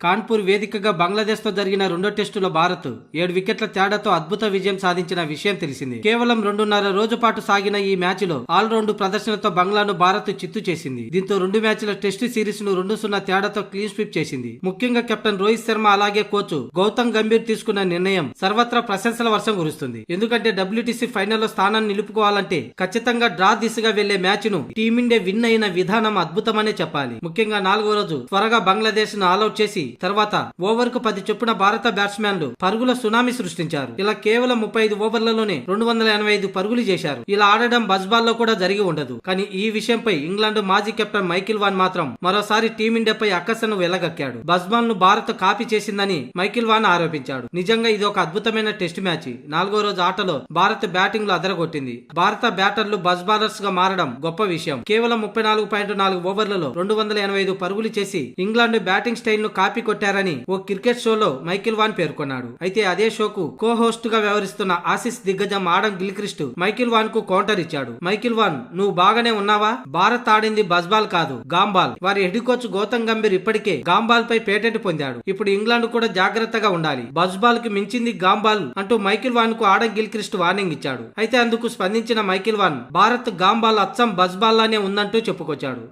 కాన్పూర్ వేదికగా బంగ్లాదేశ్ తో జరిగిన రెండో టెస్టులో భారత్ 7 వికెట్ల తేడాతో అద్భుత విజయం సాధించిన విషయం తెలిసింది. కేవలం 2.5 రోజు పాటు సాగిన ఈ మ్యాచ్ లో ఆల్రౌండ్ ప్రదర్శనతో బంగ్లాను భారత్ చిత్తు చేసింది. దీంతో 2 మ్యాచ్ల టెస్టు సిరీస్ ను 2-0 తేడాతో క్లీన్ స్వీప్ చేసింది. ముఖ్యంగా కెప్టెన్ రోహిత్ శర్మ అలాగే కోచ్ గౌతమ్ గంభీర్ తీసుకున్న నిర్ణయం సర్వత్రా ప్రశంసల వర్షం కురుస్తుంది. ఎందుకంటే WTC ఫైనల్లో స్థానాన్ని నిలుపుకోవాలంటే ఖచ్చితంగా డ్రా దిశగా వెళ్లే మ్యాచ్ ను టీమిండియా విన్ అయిన విధానం అద్భుతమనే చెప్పాలి. ముఖ్యంగా 4వ రోజు త్వరగా బంగ్లాదేశ్ ను ఆల్అౌట్ చేసి తర్వాత ఓవర్ కు 10 చొప్పున భారత బ్యాట్స్మెన్లు పరుగుల సునామీ సృష్టించారు. ఇలా కేవలం 35 ఓవర్లలోనే 285 పరుగులు చేశారు. ఇలా ఆడడం బజ్బాల్ లో కూడా జరిగి ఉండదు. కానీ ఈ విషయంపై ఇంగ్లాండ్ మాజీ కెప్టెన్ మైకిల్ వాన్ మాత్రం మరోసారి టీమిండియాపై అక్కసను వెళ్లగక్కాడు. బజ్బాల్ ను భారత్ కాపీ చేసిందని మైకిల్ వాన్ ఆరోపించాడు. నిజంగా ఇది ఒక అద్భుతమైన టెస్ట్ మ్యాచ్. 4వ రోజు ఆటలో భారత్ బ్యాటింగ్ లో అదరగొట్టింది. భారత బ్యాటర్లు బజ్ బౌలర్స్ గా మారడం గొప్ప విషయం. కేవలం 34.4 ఓవర్లలో 285 పరుగులు చేసి ఇంగ్లాండ్ బ్యాటింగ్ స్టైల్ ను కాపీ కొట్టారని ఓ క్రికెట్ షోలో మైకిల్ వాన్ పేర్కొన్నాడు. అయితే అదే షోకు కో హోస్ట్ గా వ్యవహరిస్తున్న ఆసీస్ దిగ్గజం ఆడమ్ గిల్క్రిస్ట్ మైకిల్ వాన్ కు కౌంటర్ ఇచ్చాడు. మైకిల్ వాన్, నువ్వు బాగానే ఉన్నావా? భారత్ ఆడింది బజ్బాల్ కాదు, గాంబాల్. వారి హెడ్ కోచ్ గౌతమ్ గంభీర్ ఇప్పటికే గాంబాల్ పై పేటెంట్ పొందాడు. ఇప్పుడు ఇంగ్లాండ్ కూడా జాగ్రత్తగా ఉండాలి. బజ్బాల్ కి మించింది గాంబాల్ అంటూ మైకిల్ వాన్ కు ఆడమ్ గిల్క్రిస్ట్ వార్నింగ్ ఇచ్చాడు. అయితే అందుకు స్పందించిన మైకిల్ వాన్, భారత్ గాంబాల్ అచ్చం బజ్బాల్ లానే ఉందంటూ చెప్పుకొచ్చాడు.